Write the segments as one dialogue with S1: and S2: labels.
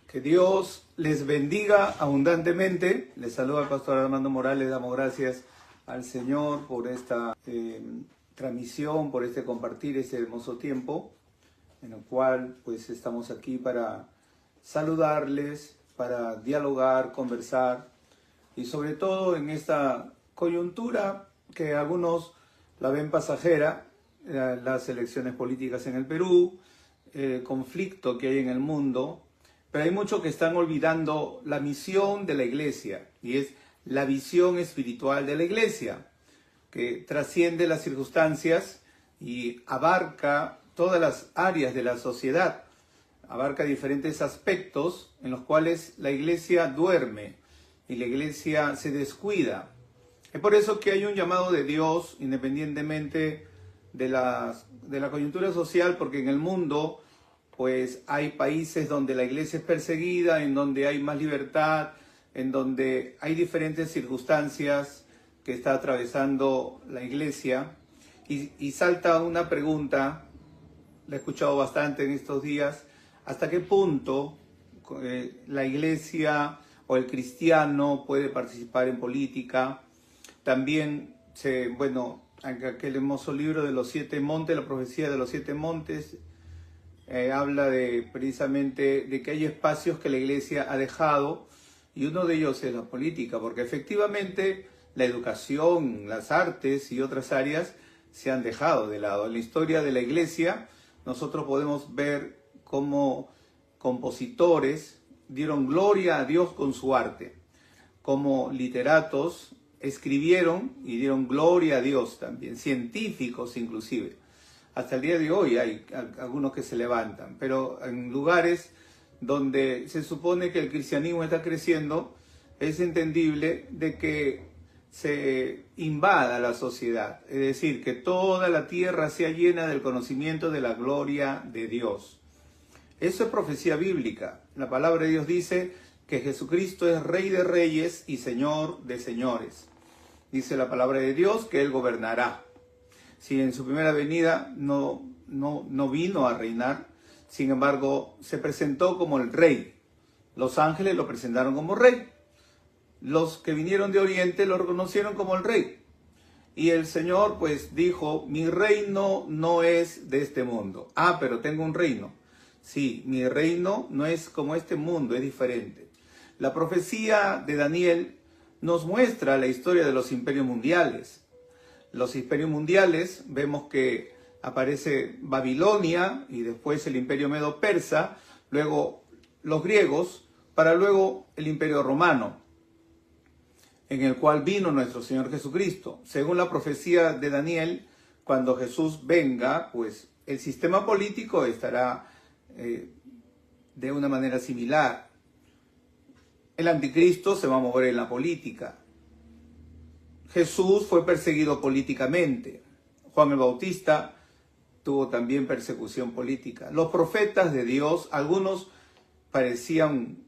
S1: Que Dios les bendiga abundantemente. Les saluda el pastor Armando Morales. Damos gracias al Señor por esta transmisión, por este compartir este hermoso tiempo en el cual pues estamos aquí para saludarles, para dialogar, conversar y sobre todo en esta coyuntura que algunos la ven pasajera, las elecciones políticas en el Perú, el conflicto que hay en el mundo. Pero hay muchos que están olvidando la misión de la iglesia, y es la visión espiritual de la iglesia, que trasciende las circunstancias y abarca todas las áreas de la sociedad, abarca diferentes aspectos en los cuales la iglesia duerme y la iglesia se descuida. Es por eso que hay un llamado de Dios, independientemente de la coyuntura social, porque en el mundo pues hay países donde la iglesia es perseguida, en donde hay más libertad, en donde hay diferentes circunstancias que está atravesando la iglesia. Y salta una pregunta, la he escuchado bastante en estos días: ¿hasta qué punto la iglesia o el cristiano puede participar en política? También, aquel hermoso libro de los 7 montes, la profecía de los 7 montes, habla precisamente de que hay espacios que la iglesia ha dejado, y uno de ellos es la política, porque efectivamente la educación, las artes y otras áreas se han dejado de lado. En la historia de la iglesia nosotros podemos ver cómo compositores dieron gloria a Dios con su arte, como literatos escribieron y dieron gloria a Dios también, científicos inclusive. Hasta el día de hoy hay algunos que se levantan, pero en lugares donde se supone que el cristianismo está creciendo, es entendible de que se invada la sociedad, es decir, que toda la tierra sea llena del conocimiento de la gloria de Dios. Eso es profecía bíblica. La palabra de Dios dice que Jesucristo es Rey de reyes y Señor de señores. Dice la palabra de Dios que Él gobernará. Si en su primera venida no vino a reinar, sin embargo, se presentó como el rey. Los ángeles lo presentaron como rey. Los que vinieron de Oriente lo reconocieron como el rey. Y el Señor pues dijo: mi reino no es de este mundo. Pero tengo un reino. Sí, mi reino no es como este mundo, es diferente. La profecía de Daniel nos muestra la historia de los imperios mundiales. Los imperios mundiales, vemos que aparece Babilonia y después el imperio medo-persa, luego los griegos, para luego el imperio romano, en el cual vino nuestro Señor Jesucristo. Según la profecía de Daniel, cuando Jesús venga, pues el sistema político estará de una manera similar. El anticristo se va a mover en la política. Jesús fue perseguido políticamente. Juan el Bautista tuvo también persecución política. Los profetas de Dios, algunos parecían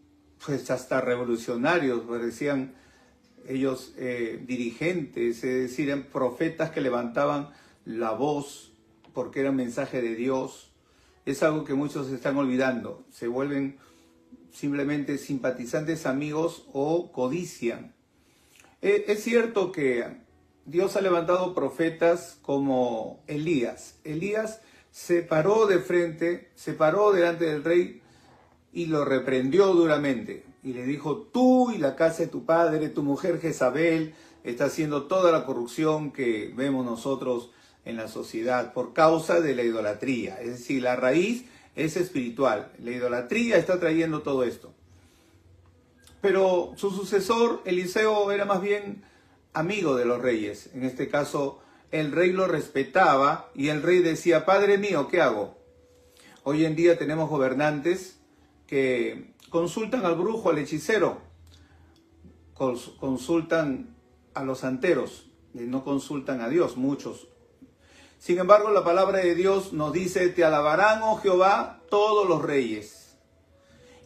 S1: pues hasta revolucionarios, parecían ellos dirigentes, es decir, eran profetas que levantaban la voz porque era un mensaje de Dios. Es algo que muchos se están olvidando. Se vuelven simplemente simpatizantes, amigos, o codician. Es cierto que Dios ha levantado profetas como Elías. Elías se paró de frente, se paró delante del rey y lo reprendió duramente. Y le dijo: tú y la casa de tu padre, tu mujer Jezabel, está haciendo toda la corrupción que vemos nosotros en la sociedad por causa de la idolatría. Es decir, la raíz es espiritual. La idolatría está trayendo todo esto. Pero su sucesor, Eliseo, era más bien amigo de los reyes. En este caso, el rey lo respetaba y el rey decía: Padre mío, ¿qué hago? Hoy en día tenemos gobernantes que consultan al brujo, al hechicero, consultan a los santeros, y no consultan a Dios, muchos. Sin embargo, la palabra de Dios nos dice: te alabarán, oh Jehová, todos los reyes,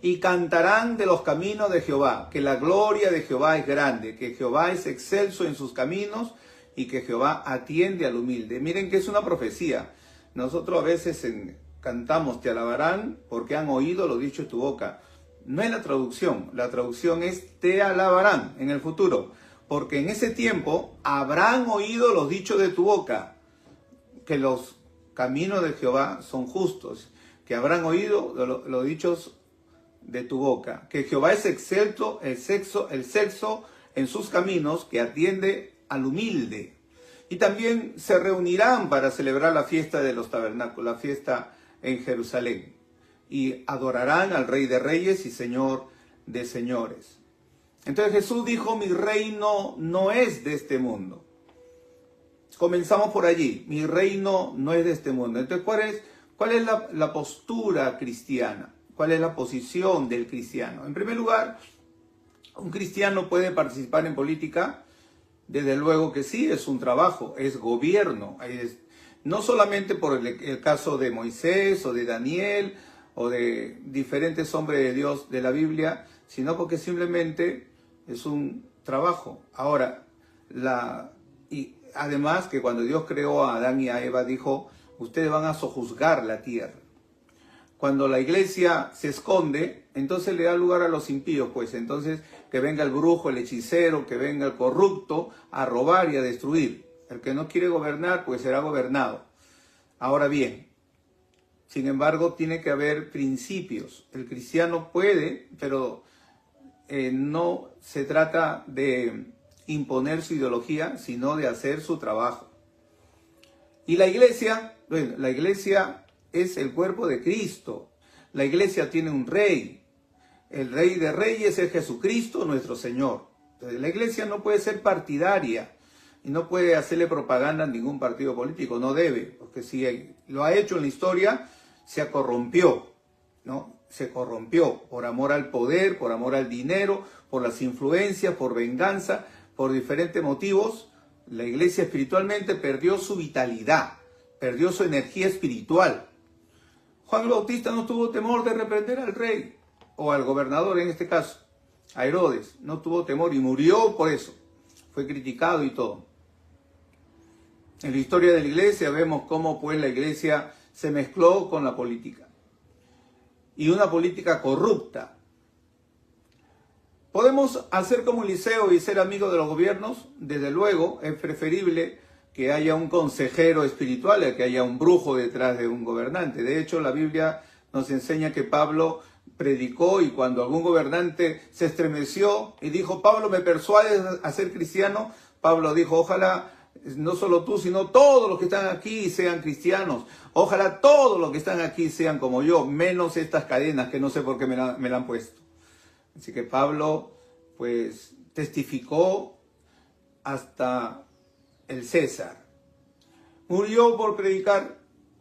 S1: y cantarán de los caminos de Jehová, que la gloria de Jehová es grande, que Jehová es excelso en sus caminos y que Jehová atiende al humilde. Miren que es una profecía. Nosotros a veces cantamos: te alabarán porque han oído lo dicho de tu boca. No es la traducción es te alabarán en el futuro, porque en ese tiempo habrán oído los dichos de tu boca, que los caminos de Jehová son justos, que habrán oído los dichos de tu boca, que Jehová es excelso, el sexo en sus caminos, que atiende al humilde. Y también se reunirán para celebrar la fiesta de los tabernáculos, la fiesta en Jerusalén, y adorarán al Rey de Reyes y Señor de Señores. Entonces Jesús dijo, mi reino no es de este mundo. Comenzamos por allí, mi reino no es de este mundo. Entonces, ¿cuál es la postura cristiana? ¿Cuál es la posición del cristiano? En primer lugar, un cristiano puede participar en política. Desde luego que sí, es un trabajo, es gobierno. No solamente por el caso de Moisés o de Daniel o de diferentes hombres de Dios de la Biblia, sino porque simplemente es un trabajo. Ahora, y además que cuando Dios creó a Adán y a Eva, dijo, ustedes van a sojuzgar la tierra. Cuando la iglesia se esconde, entonces le da lugar a los impíos, pues entonces que venga el brujo, el hechicero, que venga el corrupto a robar y a destruir. El que no quiere gobernar, pues será gobernado. Ahora bien, sin embargo, tiene que haber principios. El cristiano puede, pero no se trata de imponer su ideología, sino de hacer su trabajo. Y la iglesia, bueno, la iglesia es el cuerpo de Cristo. La iglesia tiene un rey. El Rey de Reyes es Jesucristo, nuestro Señor. Entonces, la iglesia no puede ser partidaria y no puede hacerle propaganda a ningún partido político. No debe, porque si lo ha hecho en la historia, se corrompió, ¿no? Se corrompió por amor al poder, por amor al dinero, por las influencias, por venganza, por diferentes motivos. La iglesia espiritualmente perdió su vitalidad, perdió su energía espiritual. Juan el Bautista no tuvo temor de reprender al rey, o al gobernador en este caso, a Herodes. No tuvo temor y murió por eso. Fue criticado y todo. En la historia de la iglesia vemos cómo pues la iglesia se mezcló con la política. Y una política corrupta. ¿Podemos hacer como Eliseo y ser amigos de los gobiernos? Desde luego, es preferible que haya un consejero espiritual, que haya un brujo detrás de un gobernante. De hecho, la Biblia nos enseña que Pablo predicó y cuando algún gobernante se estremeció y dijo, Pablo, ¿me persuades a ser cristiano? Pablo dijo, ojalá no solo tú, sino todos los que están aquí sean cristianos. Ojalá todos los que están aquí sean como yo, menos estas cadenas que no sé por qué me la han puesto. Así que Pablo, pues, testificó hasta el César. Murió por predicar,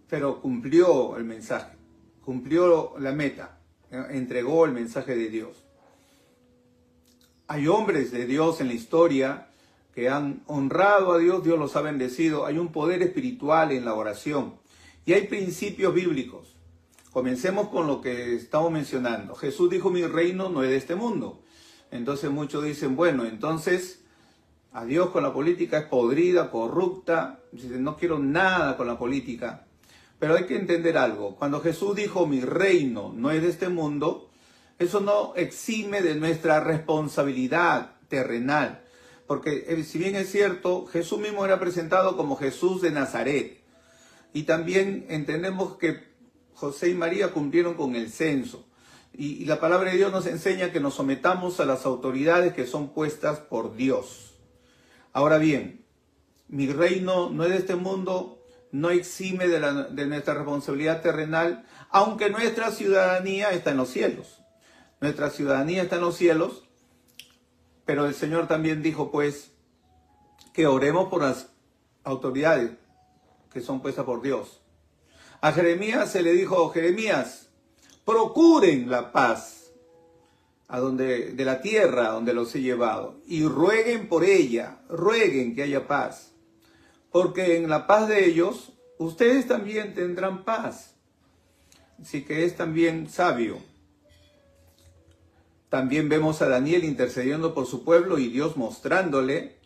S1: pero cumplió el mensaje, cumplió la meta, entregó el mensaje de Dios. Hay hombres de Dios en la historia que han honrado a Dios, Dios los ha bendecido. Hay un poder espiritual en la oración y hay principios bíblicos. Comencemos con lo que estamos mencionando. Jesús dijo, mi reino no es de este mundo. Entonces muchos dicen, bueno, entonces a Dios con la política es podrida, corrupta. Dicen, no quiero nada con la política. Pero hay que entender algo. Cuando Jesús dijo, mi reino no es de este mundo, eso no exime de nuestra responsabilidad terrenal. Porque si bien es cierto, Jesús mismo era presentado como Jesús de Nazaret. Y también entendemos que José y María cumplieron con el censo. Y la palabra de Dios nos enseña que nos sometamos a las autoridades que son puestas por Dios. Ahora bien, mi reino no es de este mundo, no exime de nuestra responsabilidad terrenal, aunque nuestra ciudadanía está en los cielos. Nuestra ciudadanía está en los cielos, pero el Señor también dijo, pues, que oremos por las autoridades que son puestas por Dios. A Jeremías se le dijo, Jeremías, procuren la paz de la tierra donde los he llevado y rueguen por ella, rueguen que haya paz. Porque en la paz de ellos, ustedes también tendrán paz. Así que es también sabio. También vemos a Daniel intercediendo por su pueblo y Dios mostrándole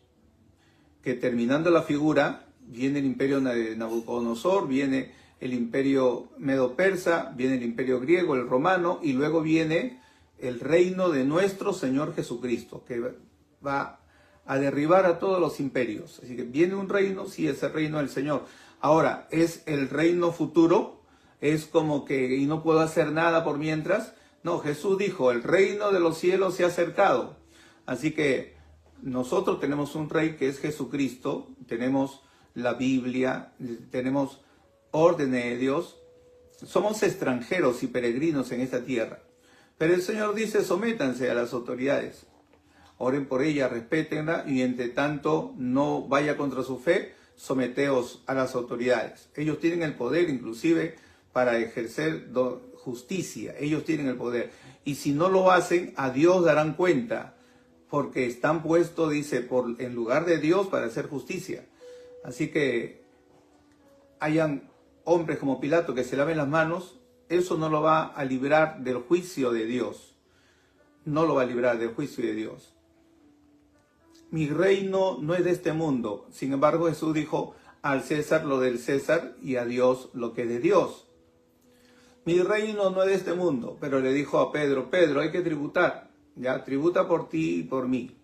S1: que terminando la figura, viene el imperio de Nabucodonosor, viene el imperio medo-persa, viene el imperio griego, el romano, y luego viene el reino de nuestro Señor Jesucristo, que va a derribar a todos los imperios. Así que viene un reino, sí, es el reino del Señor. Ahora, ¿es el reino futuro? ¿Es como que y no puedo hacer nada por mientras? No, Jesús dijo, el reino de los cielos se ha acercado. Así que nosotros tenemos un rey que es Jesucristo, tenemos la Biblia, tenemos órdenes de Dios. Somos extranjeros y peregrinos en esta tierra. Pero el Señor dice, sométanse a las autoridades. Oren por ella, respétenla y entre tanto no vaya contra su fe, someteos a las autoridades. Ellos tienen el poder inclusive para ejercer justicia. Ellos tienen el poder. Y si no lo hacen, a Dios darán cuenta. Porque están puestos, dice, en lugar de Dios para hacer justicia. Así que hayan hombres como Pilato que se laven las manos, eso no lo va a librar del juicio de Dios. No lo va a librar del juicio de Dios. Mi reino no es de este mundo. Sin embargo, Jesús dijo, al César lo del César y a Dios lo que es de Dios. Mi reino no es de este mundo. Pero le dijo a Pedro, Pedro, hay que tributar. Ya, tributa por ti y por mí.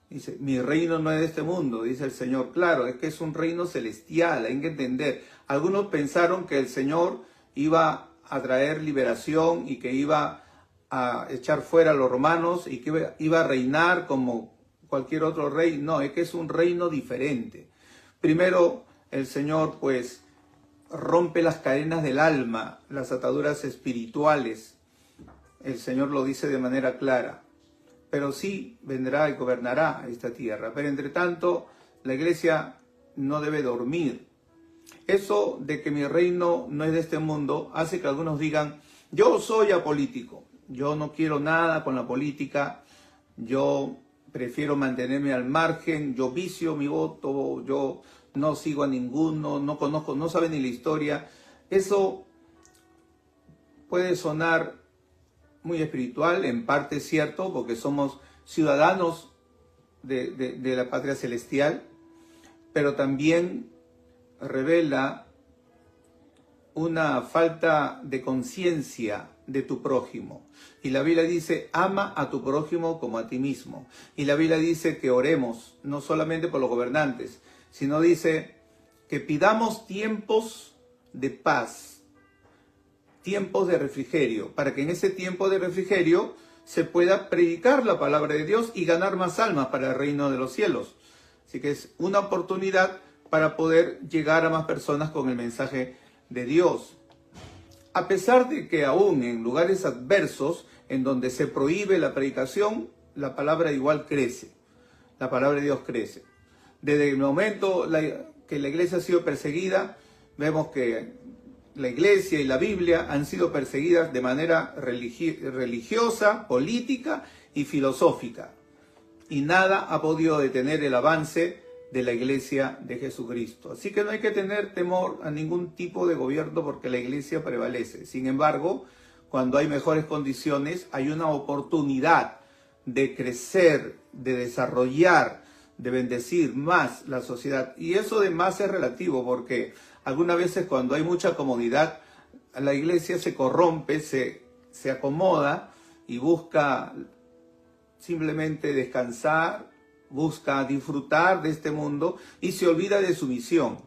S1: Dice, mi reino no es de este mundo, dice el Señor. Claro, es que es un reino celestial, hay que entender. Algunos pensaron que el Señor iba a traer liberación y que iba a echar fuera a los romanos y que iba a reinar como cualquier otro rey. No, es que es un reino diferente. Primero, el Señor pues rompe las cadenas del alma, las ataduras espirituales. El Señor lo dice de manera clara. Pero sí vendrá y gobernará esta tierra. Pero entre tanto, la iglesia no debe dormir. Eso de que mi reino no es de este mundo hace que algunos digan, yo soy apolítico, yo no quiero nada con la política, yo prefiero mantenerme al margen, yo vicio mi voto, yo no sigo a ninguno, no conozco, no sabe ni la historia. Eso puede sonar muy espiritual, en parte es cierto, porque somos ciudadanos de la patria celestial, pero también revela una falta de conciencia de tu prójimo. Y la Biblia dice, ama a tu prójimo como a ti mismo. Y la Biblia dice que oremos, no solamente por los gobernantes, sino dice que pidamos tiempos de paz, tiempos de refrigerio, para que en ese tiempo de refrigerio se pueda predicar la palabra de Dios y ganar más almas para el reino de los cielos. Así que es una oportunidad para poder llegar a más personas con el mensaje de Dios. A pesar de que aún en lugares adversos, en donde se prohíbe la predicación, la palabra igual crece. La palabra de Dios crece. Desde el momento que la iglesia ha sido perseguida, vemos que la iglesia y la Biblia han sido perseguidas de manera religiosa, política y filosófica. Y nada ha podido detener el avance de la iglesia de Jesucristo. Así que no hay que tener temor a ningún tipo de gobierno porque la iglesia prevalece. Sin embargo, cuando hay mejores condiciones, hay una oportunidad de crecer, de desarrollar, de bendecir más la sociedad. Y eso de más es relativo porque algunas veces cuando hay mucha comodidad, la iglesia se corrompe, se acomoda y busca simplemente descansar, busca disfrutar de este mundo y se olvida de su misión.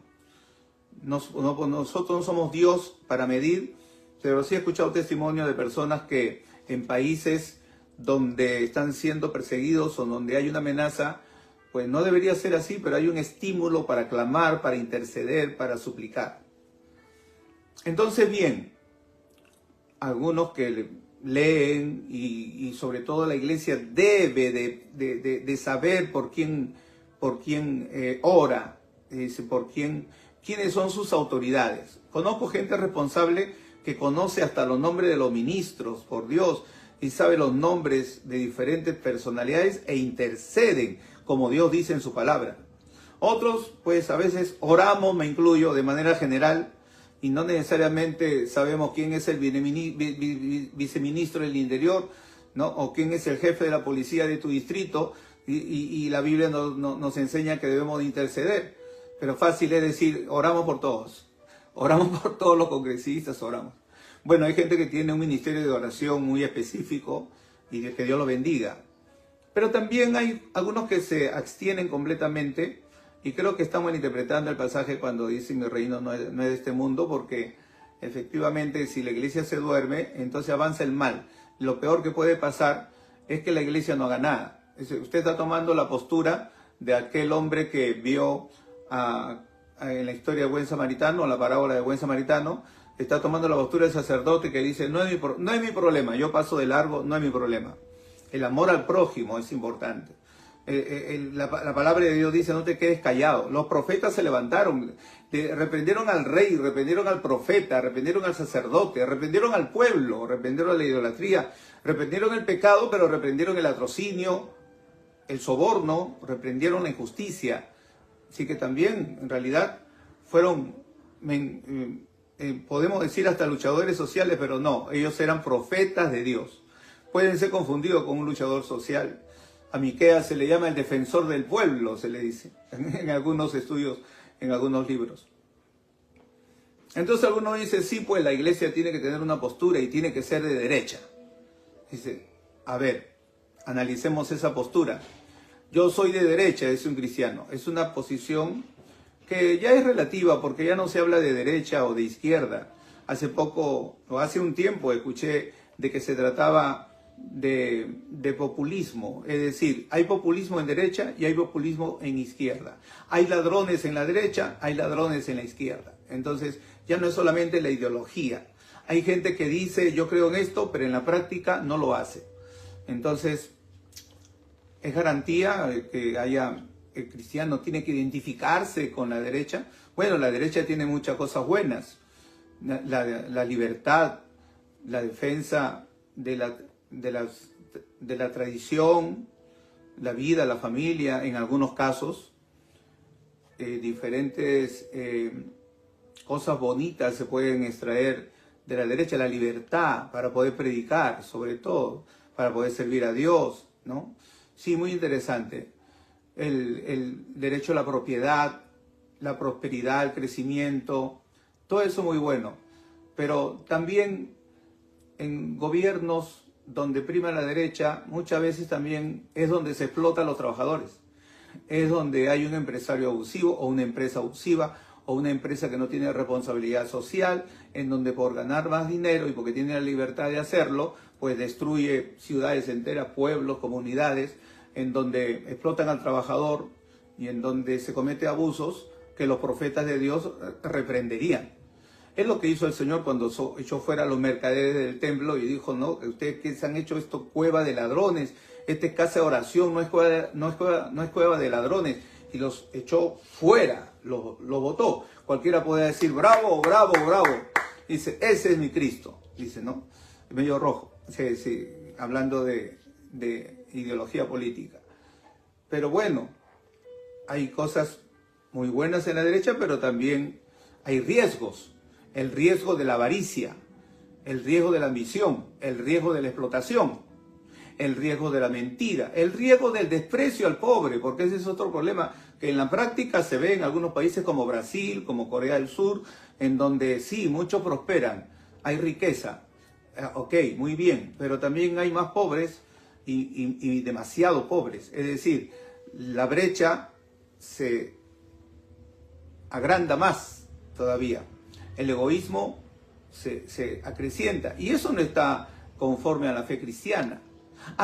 S1: Nosotros no somos Dios para medir, pero sí he escuchado testimonios de personas que en países donde están siendo perseguidos o donde hay una amenaza, pues no debería ser así, pero hay un estímulo para clamar, para interceder, para suplicar. Entonces, bien, algunos que leen y sobre todo la iglesia debe de saber por quién ora, quiénes son sus autoridades. Conozco gente responsable que conoce hasta los nombres de los ministros, por Dios, y sabe los nombres de diferentes personalidades e interceden, como Dios dice en su palabra. Otros, pues a veces oramos, me incluyo, de manera general, y no necesariamente sabemos quién es el viceministro del Interior, ¿no? O quién es el jefe de la policía de tu distrito, y la Biblia nos enseña que debemos de interceder. Pero fácil es decir, oramos por todos los congresistas, oramos. Bueno, hay gente que tiene un ministerio de oración muy específico y de que Dios lo bendiga. Pero también hay algunos que se abstienen completamente, y creo que estamos interpretando el pasaje cuando dice mi reino no es de este mundo, porque efectivamente si la iglesia se duerme, entonces avanza el mal. Lo peor que puede pasar es que la iglesia no haga nada. Usted está tomando la postura de aquel hombre que vio en la historia de Buen Samaritano, la parábola de Buen Samaritano, está tomando la postura del sacerdote que dice, no es mi problema, yo paso de largo, no es mi problema. El amor al prójimo es importante. La palabra de Dios dice, no te quedes callado. Los profetas se levantaron, reprendieron al rey, reprendieron al profeta, reprendieron al sacerdote, reprendieron al pueblo, reprendieron la idolatría, reprendieron el pecado, pero reprendieron el latrocinio, el soborno, reprendieron la injusticia. Así que también, en realidad, fueron, podemos decir hasta luchadores sociales, pero no, ellos eran profetas de Dios. Pueden ser confundidos con un luchador social. A Miqueas se le llama el defensor del pueblo, se le dice, en algunos estudios, en algunos libros. Entonces alguno dice, sí, pues la iglesia tiene que tener una postura y tiene que ser de derecha. Dice, a ver, analicemos esa postura. Yo soy de derecha, es un cristiano. Es una posición que ya es relativa, porque ya no se habla de derecha o de izquierda. Hace poco, o hace un tiempo, escuché de que se trataba de populismo, es decir, hay populismo en derecha y hay populismo en izquierda. Hay ladrones en la derecha, hay ladrones en la izquierda. Entonces, ya no es solamente la ideología. Hay gente que dice, yo creo en esto, pero en la práctica no lo hace. Entonces, es garantía que el cristiano tiene que identificarse con la derecha. Bueno, la derecha tiene muchas cosas buenas. La libertad, la defensa de la tradición, la vida, la familia, en algunos casos, diferentes cosas bonitas se pueden extraer de la derecha, la libertad para poder predicar, sobre todo, para poder servir a Dios, ¿no? Sí, muy interesante. El derecho a la propiedad, la prosperidad, el crecimiento, todo eso muy bueno. Pero también en gobiernos donde prima la derecha, muchas veces también es donde se explota a los trabajadores. Es donde hay un empresario abusivo o una empresa abusiva o una empresa que no tiene responsabilidad social, en donde por ganar más dinero y porque tiene la libertad de hacerlo, pues destruye ciudades enteras, pueblos, comunidades, en donde explotan al trabajador y en donde se comete abusos que los profetas de Dios reprenderían. Es lo que hizo el Señor cuando echó fuera a los mercaderes del templo y dijo, no, ustedes que se han hecho esto cueva de ladrones, esta es casa de oración, no es cueva de ladrones, y los echó fuera, los botó. Cualquiera puede decir, bravo, bravo, bravo. Dice, ese es mi Cristo, dice, ¿no? Medio rojo, sí, hablando de ideología política. Pero bueno, hay cosas muy buenas en la derecha, pero también hay riesgos. El riesgo de la avaricia, el riesgo de la ambición, el riesgo de la explotación, el riesgo de la mentira, el riesgo del desprecio al pobre, porque ese es otro problema que en la práctica se ve en algunos países como Brasil, como Corea del Sur, en donde sí, muchos prosperan, hay riqueza, ok, muy bien, pero también hay más pobres y demasiado pobres, es decir, la brecha se agranda más todavía. El egoísmo se acrecienta y eso no está conforme a la fe cristiana.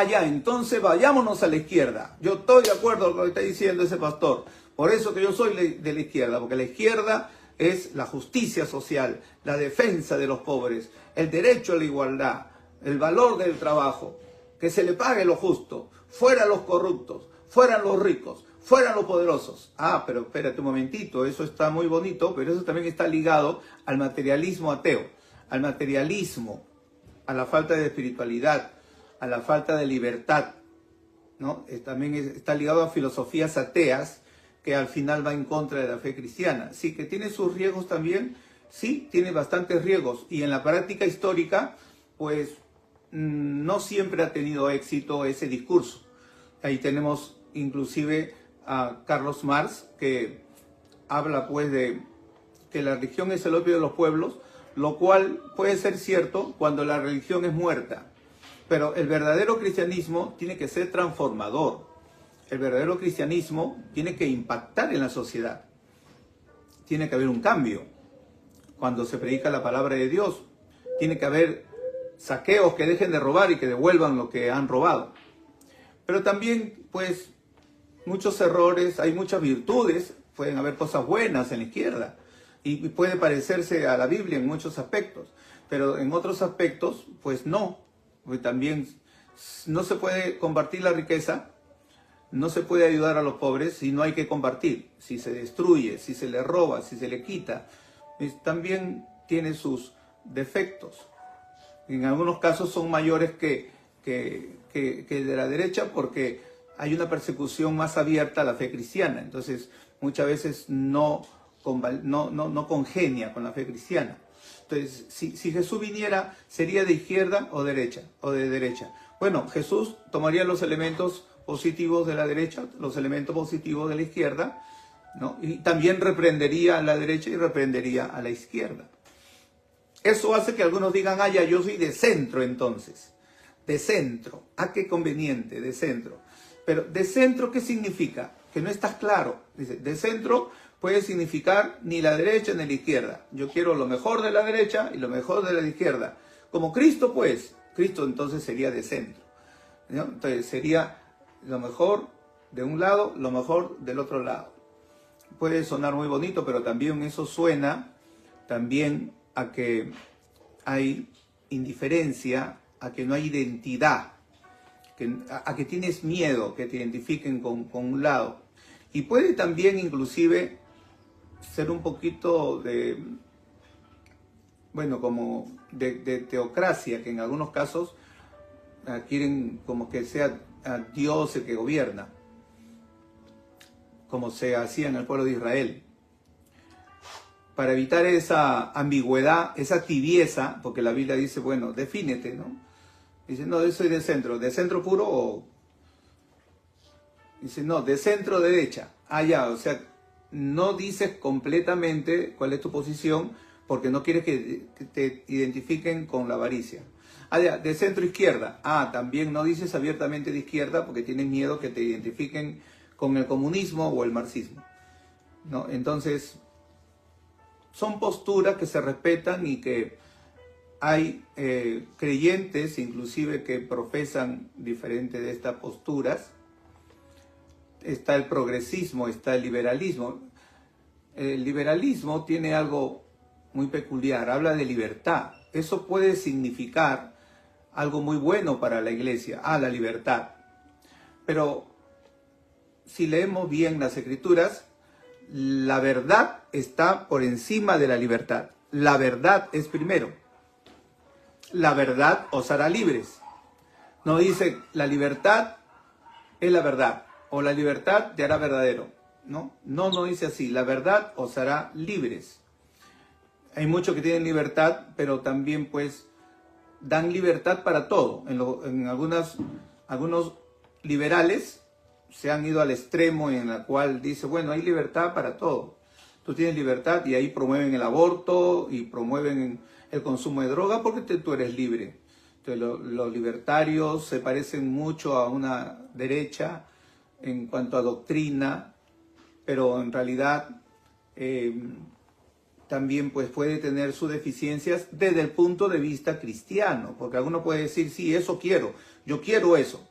S1: Ya, entonces vayámonos a la izquierda. Yo estoy de acuerdo con lo que está diciendo ese pastor. Por eso que yo soy de la izquierda, porque la izquierda es la justicia social, la defensa de los pobres, el derecho a la igualdad, el valor del trabajo, que se le pague lo justo, fuera los corruptos, fueran los ricos, fueran los poderosos. Pero espérate un momentito, eso está muy bonito, pero eso también está ligado al materialismo ateo, al materialismo, a la falta de espiritualidad, a la falta de libertad, ¿no? También está ligado a filosofías ateas que al final va en contra de la fe cristiana. Sí, que tiene sus riesgos también, sí, tiene bastantes riesgos. Y en la práctica histórica, pues, no siempre ha tenido éxito ese discurso. Ahí tenemos inclusive a Carlos Marx, que habla pues de que la religión es el opio de los pueblos, lo cual puede ser cierto cuando la religión es muerta. Pero el verdadero cristianismo tiene que ser transformador. El verdadero cristianismo tiene que impactar en la sociedad. Tiene que haber un cambio. Cuando se predica la palabra de Dios, tiene que haber saqueos que dejen de robar y que devuelvan lo que han robado. Pero también, pues, muchos errores, hay muchas virtudes, pueden haber cosas buenas en la izquierda y puede parecerse a la Biblia en muchos aspectos, pero en otros aspectos, pues no. Porque también no se puede compartir la riqueza, no se puede ayudar a los pobres si no hay que compartir, si se destruye, si se le roba, si se le quita, también tiene sus defectos. En algunos casos son mayores que de la derecha porque hay una persecución más abierta a la fe cristiana. Entonces, muchas veces no congenia con la fe cristiana. Entonces, si Jesús viniera, ¿sería de izquierda o derecha? O de derecha. Bueno, Jesús tomaría los elementos positivos de la derecha, los elementos positivos de la izquierda, ¿no? Y también reprendería a la derecha y reprendería a la izquierda. Eso hace que algunos digan, ah, ya, yo soy de centro entonces. De centro. Ah, qué conveniente, de centro. Pero, ¿de centro qué significa? Que no estás claro. Dice, de centro puede significar ni la derecha ni la izquierda. Yo quiero lo mejor de la derecha y lo mejor de la izquierda. Como Cristo, pues, Cristo entonces sería de centro, ¿no? Entonces sería lo mejor de un lado, lo mejor del otro lado. Puede sonar muy bonito, pero también eso suena también a que hay indiferencia, a que no hay identidad, a que tienes miedo que te identifiquen con un lado. Y puede también inclusive ser un poquito de, bueno, como de teocracia, que en algunos casos quieren como que sea Dios el que gobierna, como se hacía en el pueblo de Israel. Para evitar esa ambigüedad, esa tibieza, porque la Biblia dice, bueno, defínete, ¿no? Dice, no, yo soy de centro puro o... Dice, no, de centro derecha. Ah, ya, o sea, no dices completamente cuál es tu posición porque no quieres que te identifiquen con la avaricia. Ah, ya, de centro izquierda. Ah, también no dices abiertamente de izquierda porque tienes miedo que te identifiquen con el comunismo o el marxismo, ¿no? Entonces, son posturas que se respetan y que hay creyentes inclusive que profesan diferente de estas posturas. Está el progresismo, está el liberalismo. El liberalismo tiene algo muy peculiar, habla de libertad. Eso puede significar algo muy bueno para la iglesia, la libertad. Pero si leemos bien las escrituras, la verdad está por encima de la libertad. La verdad es primero. La verdad os hará libres. No dice la libertad es la verdad o la libertad te hará verdadero. No dice así. La verdad os hará libres. Hay muchos que tienen libertad, pero también pues dan libertad para todo. En algunos liberales se han ido al extremo en la cual dice, bueno, hay libertad para todo. Tú tienes libertad y ahí promueven el aborto y promueven el consumo de droga porque tú eres libre. Entonces los libertarios se parecen mucho a una derecha en cuanto a doctrina, pero en realidad también pues puede tener sus deficiencias desde el punto de vista cristiano, porque alguno puede decir, sí, eso quiero, yo quiero eso,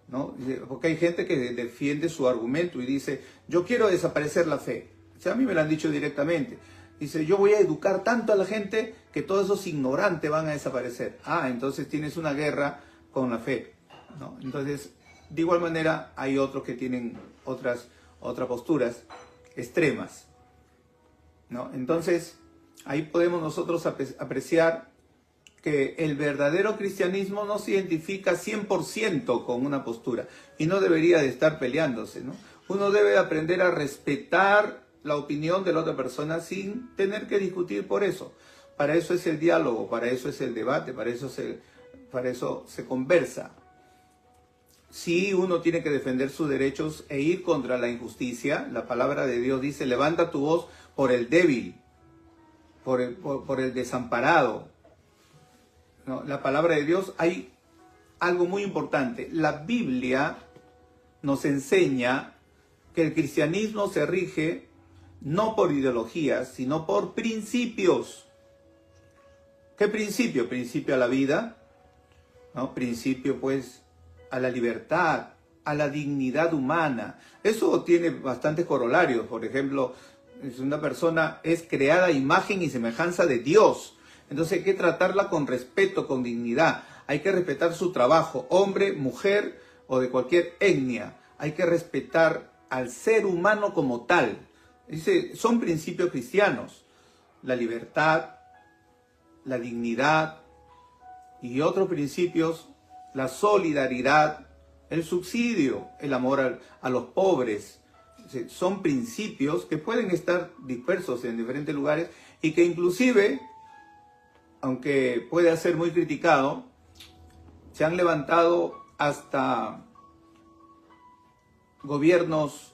S1: ¿no? Porque hay gente que defiende su argumento y dice, yo quiero desaparecer la fe. O sea, a mí me lo han dicho directamente. Dice, yo voy a educar tanto a la gente que todos esos ignorantes van a desaparecer. Entonces tienes una guerra con la fe, ¿no? Entonces, de igual manera, hay otros que tienen otras posturas extremas, ¿no? Entonces, ahí podemos nosotros apreciar que el verdadero cristianismo no se identifica 100% con una postura y no debería de estar peleándose, ¿no? Uno debe aprender a respetar la opinión de la otra persona sin tener que discutir por eso. Para eso es el diálogo, para eso es el debate, para eso se conversa. Sí, uno tiene que defender sus derechos e ir contra la injusticia. La palabra de Dios dice, levanta tu voz por el débil. por el desamparado, ¿no? La palabra de Dios, hay algo muy importante. La Biblia nos enseña que el cristianismo se rige no por ideologías, sino por principios. ¿Qué principio? Principio a la vida, ¿no? Principio pues a la libertad, a la dignidad humana. Eso tiene bastantes corolarios. Por ejemplo, una persona es creada a imagen y semejanza de Dios. Entonces hay que tratarla con respeto, con dignidad. Hay que respetar su trabajo, hombre, mujer o de cualquier etnia. Hay que respetar al ser humano como tal. Dice, son principios cristianos. La libertad, la dignidad y otros principios, la solidaridad, el subsidio, el amor a los pobres. Son principios que pueden estar dispersos en diferentes lugares y que inclusive, aunque puede ser muy criticado, se han levantado hasta gobiernos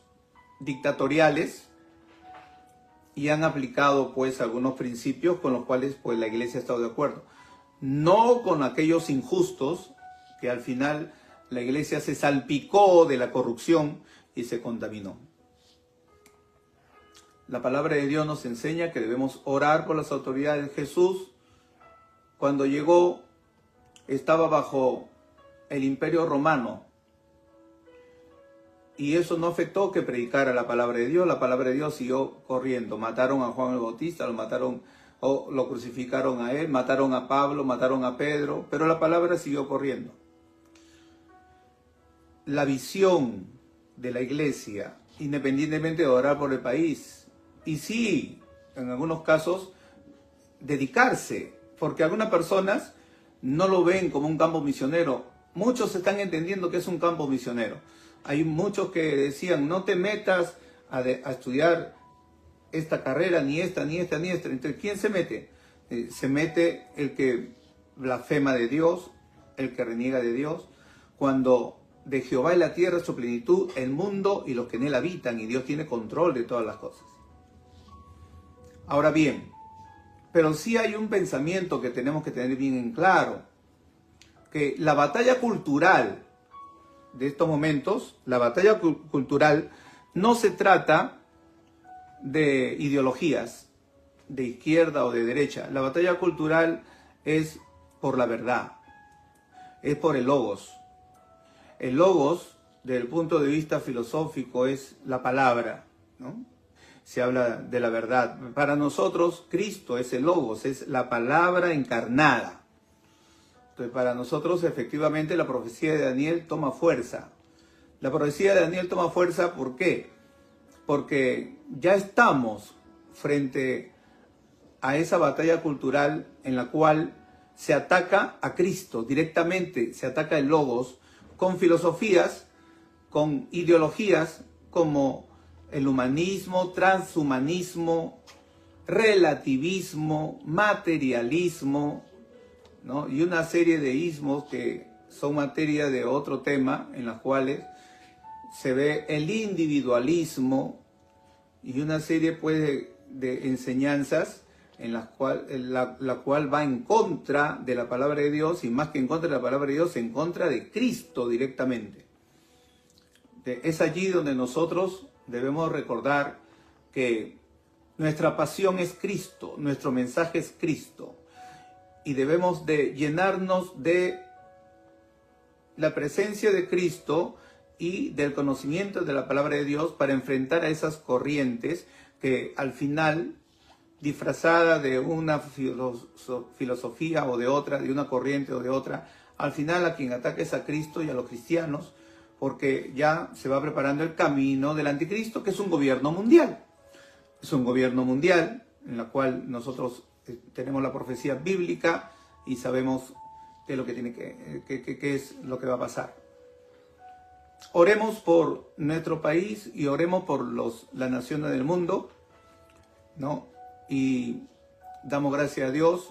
S1: dictatoriales y han aplicado pues algunos principios con los cuales pues la Iglesia ha estado de acuerdo. No con aquellos injustos que al final la Iglesia se salpicó de la corrupción y se contaminó. La palabra de Dios nos enseña que debemos orar por las autoridades. Jesús, cuando llegó, estaba bajo el Imperio Romano. Y eso no afectó que predicara la palabra de Dios. La palabra de Dios siguió corriendo. Mataron a Juan el Bautista, lo mataron o lo crucificaron a él, mataron a Pablo, mataron a Pedro, pero la palabra siguió corriendo. La visión de la Iglesia, independientemente de orar por el país, y sí, en algunos casos, dedicarse, porque algunas personas no lo ven como un campo misionero. Muchos están entendiendo que es un campo misionero. Hay muchos que decían, no te metas a estudiar esta carrera, ni esta, ni esta, ni esta. Entonces, ¿quién se mete? Se mete el que blasfema de Dios, el que reniega de Dios, cuando de Jehová es la tierra, su plenitud, el mundo y los que en él habitan, y Dios tiene control de todas las cosas. Ahora bien, pero sí hay un pensamiento que tenemos que tener bien en claro, que la batalla cultural de estos momentos, la batalla cultural, no se trata de ideologías de izquierda o de derecha. La batalla cultural es por la verdad, es por el logos. El logos, desde el punto de vista filosófico, es la palabra, ¿no? Se habla de la verdad. Para nosotros, Cristo es el logos, es la palabra encarnada. Entonces, para nosotros, efectivamente, la profecía de Daniel toma fuerza. La profecía de Daniel toma fuerza, ¿por qué? Porque ya estamos frente a esa batalla cultural en la cual se ataca a Cristo directamente, se ataca el logos con filosofías, con ideologías como el humanismo, transhumanismo, relativismo, materialismo, ¿no? Y una serie de ismos que son materia de otro tema, en las cuales se ve el individualismo y una serie pues de enseñanzas en las la cual va en contra de la palabra de Dios, y más que en contra de la palabra de Dios, en contra de Cristo directamente. Es allí donde nosotros debemos recordar que nuestra pasión es Cristo, nuestro mensaje es Cristo, y debemos de llenarnos de la presencia de Cristo y del conocimiento de la palabra de Dios para enfrentar a esas corrientes que al final, disfrazada de una filosofía o de otra, de una corriente o de otra, al final a quien ataca es a Cristo y a los cristianos, porque ya se va preparando el camino del anticristo, que es un gobierno mundial. Es un gobierno mundial en la cual nosotros tenemos la profecía bíblica y sabemos qué es lo que tiene qué es lo que va a pasar. Oremos por nuestro país y oremos por las naciones del mundo, ¿no? Y damos gracias a Dios.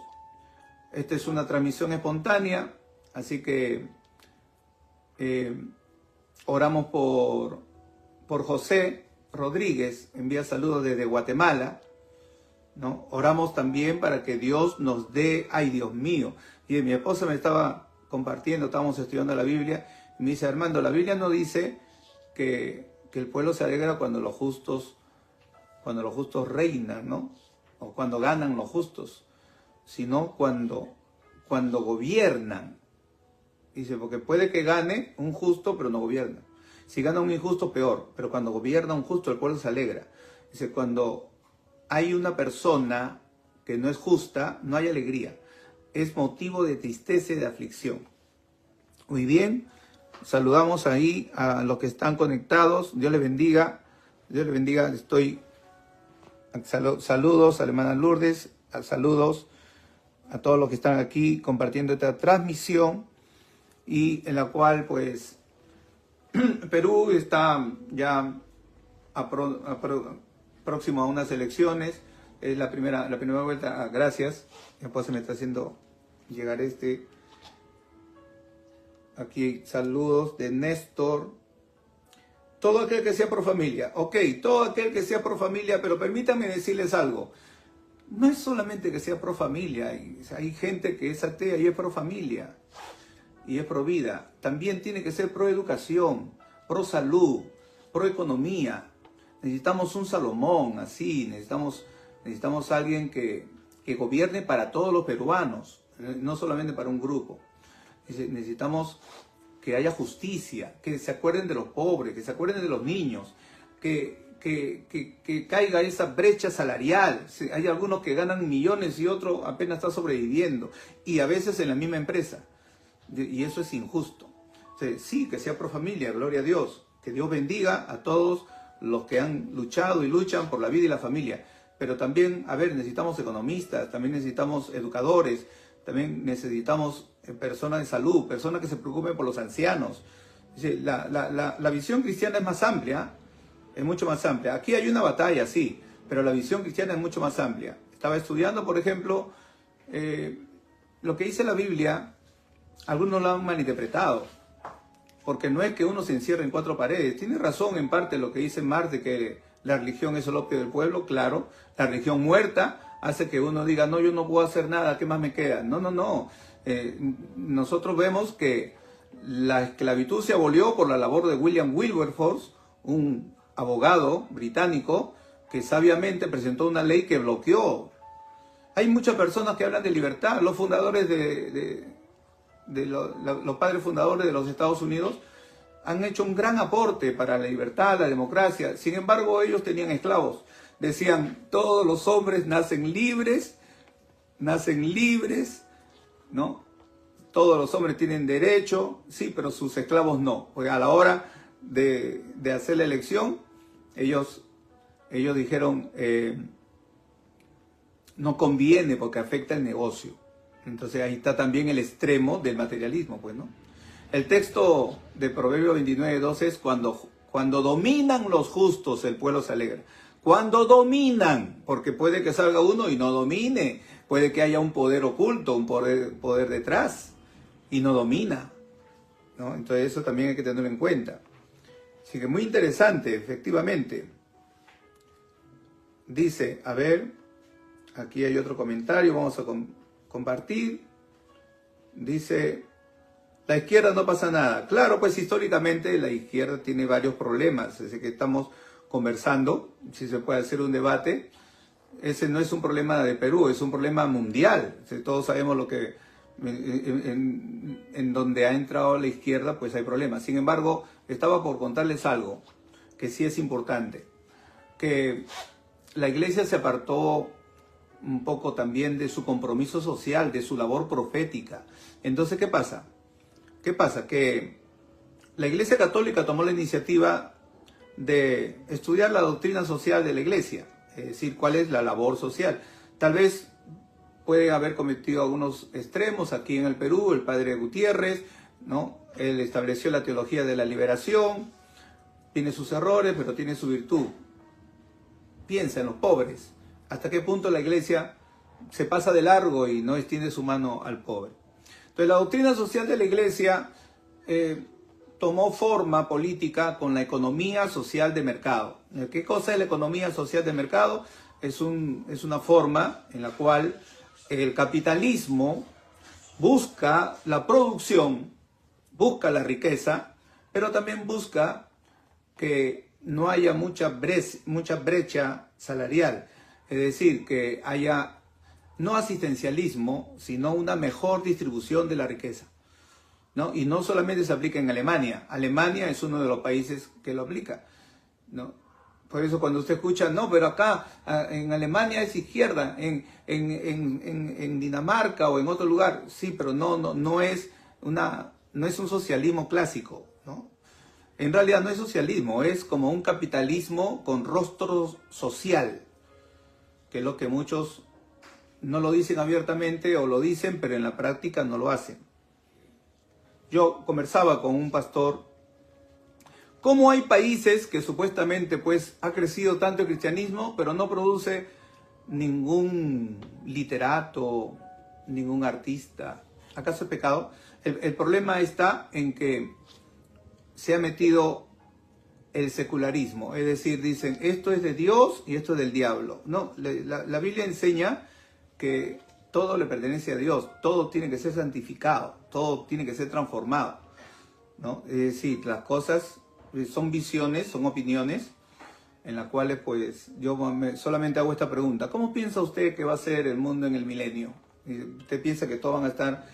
S1: Esta es una transmisión espontánea, así que oramos por José Rodríguez, envía saludos desde Guatemala, ¿no? Oramos también para que Dios nos dé, ay Dios mío. Y mi esposa me estaba compartiendo, estábamos estudiando la Biblia, y me dice, Armando, la Biblia no dice que el pueblo se alegra cuando los justos reinan, ¿no? O cuando ganan los justos, sino cuando gobiernan. Dice, porque puede que gane un justo, pero no gobierna. Si gana un injusto, peor. Pero cuando gobierna un justo, el pueblo se alegra. Dice, cuando hay una persona que no es justa, no hay alegría. Es motivo de tristeza y de aflicción. Muy bien. Saludamos ahí a los que están conectados. Dios les bendiga. Dios les bendiga. Saludos a la hermana Lourdes. Saludos a todos los que están aquí compartiendo esta transmisión. Y en la cual, pues, Perú está ya próximo a unas elecciones. Es la primera vuelta. Gracias. Después se me está haciendo llegar aquí saludos de Néstor. Todo aquel que sea pro familia. Ok, todo aquel que sea pro familia, pero permítanme decirles algo. No es solamente que sea pro familia. Hay gente que es atea y es pro familia. Y es pro vida. También tiene que ser pro educación, pro salud, pro economía. Necesitamos un Salomón así. Necesitamos alguien que gobierne para todos los peruanos, no solamente para un grupo. Necesitamos que haya justicia, que se acuerden de los pobres, que se acuerden de los niños, que caiga esa brecha salarial. Hay algunos que ganan millones y otro apenas está sobreviviendo, y a veces en la misma empresa, y eso es injusto. Sí, que sea pro familia, gloria a Dios, que Dios bendiga a todos los que han luchado y luchan por la vida y la familia. Pero también, necesitamos economistas, también necesitamos educadores, también necesitamos personas de salud, personas que se preocupen por los ancianos. La visión cristiana es más amplia, es mucho más amplia. Aquí hay una batalla, sí, pero la visión cristiana es mucho más amplia. Estaba estudiando, por ejemplo, lo que dice la Biblia, algunos lo han malinterpretado, porque no es que uno se encierre en cuatro paredes. Tiene razón en parte lo que dice Marx de que la religión es el opio del pueblo, claro. La religión muerta hace que uno diga, no, yo no puedo hacer nada, ¿qué más me queda? No. Nosotros vemos que la esclavitud se abolió por la labor de William Wilberforce, un abogado británico que sabiamente presentó una ley que bloqueó. Hay muchas personas que hablan de libertad. Los fundadores los padres fundadores de los Estados Unidos han hecho un gran aporte para la libertad, la democracia. Sin embargo, ellos tenían esclavos. Decían, todos los hombres nacen libres, ¿no? Todos los hombres tienen derecho, sí, pero sus esclavos no. Porque a la hora de hacer la elección, ellos dijeron, no conviene porque afecta el negocio. Entonces ahí está también el extremo del materialismo, pues, ¿no? El texto de Proverbios 29:12 es cuando dominan los justos, el pueblo se alegra. Cuando dominan, porque puede que salga uno y no domine, puede que haya un poder oculto, un poder detrás y no domina, ¿no? Entonces eso también hay que tenerlo en cuenta. Así que muy interesante, efectivamente. Dice, aquí hay otro comentario, vamos a compartir. Dice, la izquierda no pasa nada. Claro, pues históricamente la izquierda tiene varios problemas, así que estamos conversando, si se puede hacer un debate. Ese no es un problema de Perú, es un problema mundial. Todos sabemos lo que en donde ha entrado la izquierda, pues hay problemas. Sin embargo, estaba por contarles algo que sí es importante, que la iglesia se apartó un poco también de su compromiso social, de su labor profética. Entonces, ¿qué pasa? Que la Iglesia Católica tomó la iniciativa de estudiar la doctrina social de la Iglesia, es decir, cuál es la labor social. Tal vez puede haber cometido algunos extremos aquí en el Perú, el padre Gutiérrez, ¿no? Él estableció la teología de la liberación, tiene sus errores, pero tiene su virtud. Piensa en los pobres. ¿Hasta qué punto la Iglesia se pasa de largo y no extiende su mano al pobre? Entonces la doctrina social de la Iglesia tomó forma política con la economía social de mercado. ¿Qué cosa es la economía social de mercado? es una forma en la cual el capitalismo busca la producción, busca la riqueza, pero también busca que no haya mucha brecha salarial. Es decir, que haya no asistencialismo, sino una mejor distribución de la riqueza, ¿no? Y no solamente se aplica en Alemania. Alemania es uno de los países que lo aplica, ¿no? Por eso cuando usted escucha, no, pero acá en Alemania es izquierda, en Dinamarca o en otro lugar, sí, pero no es un socialismo clásico, ¿no? En realidad no es socialismo, es como un capitalismo con rostro social, que es lo que muchos no lo dicen abiertamente o lo dicen, pero en la práctica no lo hacen. Yo conversaba con un pastor. ¿Cómo hay países que supuestamente pues ha crecido tanto el cristianismo, pero no produce ningún literato, ningún artista? ¿Acaso es pecado? El problema está en que se ha metido el secularismo, es decir, dicen esto es de Dios y esto es del diablo. No, la Biblia enseña que todo le pertenece a Dios, todo tiene que ser santificado, todo tiene que ser transformado, ¿no? Es decir, las cosas son visiones, son opiniones, en las cuales pues yo solamente hago esta pregunta: ¿cómo piensa usted que va a ser el mundo en el milenio? ¿Usted piensa que todos van a estar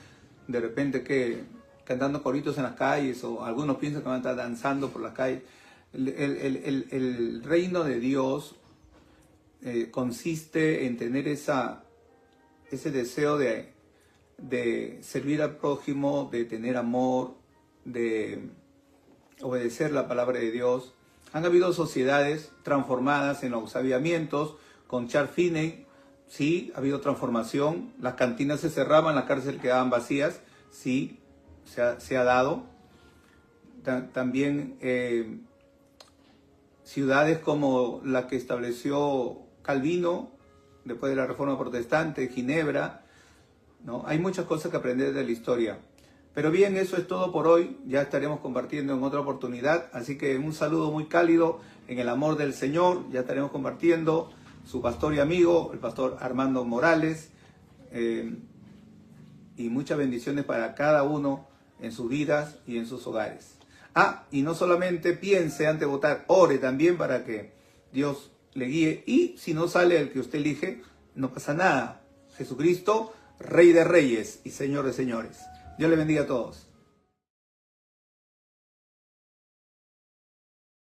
S1: de repente cantando coritos en las calles, o algunos piensan que van a estar danzando por las calles? El reino de Dios consiste en tener ese deseo de servir al prójimo, de tener amor, de obedecer la palabra de Dios. Han habido sociedades transformadas en los avivamientos, con Charles Finney, sí, ha habido transformación. Las cantinas se cerraban, las cárceles quedaban vacías, sí, se ha dado. También ciudades como la que estableció Calvino después de la Reforma Protestante, Ginebra, ¿no? Hay muchas cosas que aprender de la historia. Pero bien, eso es todo por hoy. Ya estaremos compartiendo en otra oportunidad. Así que un saludo muy cálido en el amor del Señor. Ya estaremos compartiendo. Su pastor y amigo, el pastor Armando Morales. Y muchas bendiciones para cada uno en sus vidas y en sus hogares. Y no solamente piense antes de votar, ore también para que Dios le guíe. Y si no sale el que usted elige, no pasa nada. Jesucristo, Rey de Reyes y Señor de Señores. Dios le bendiga a todos.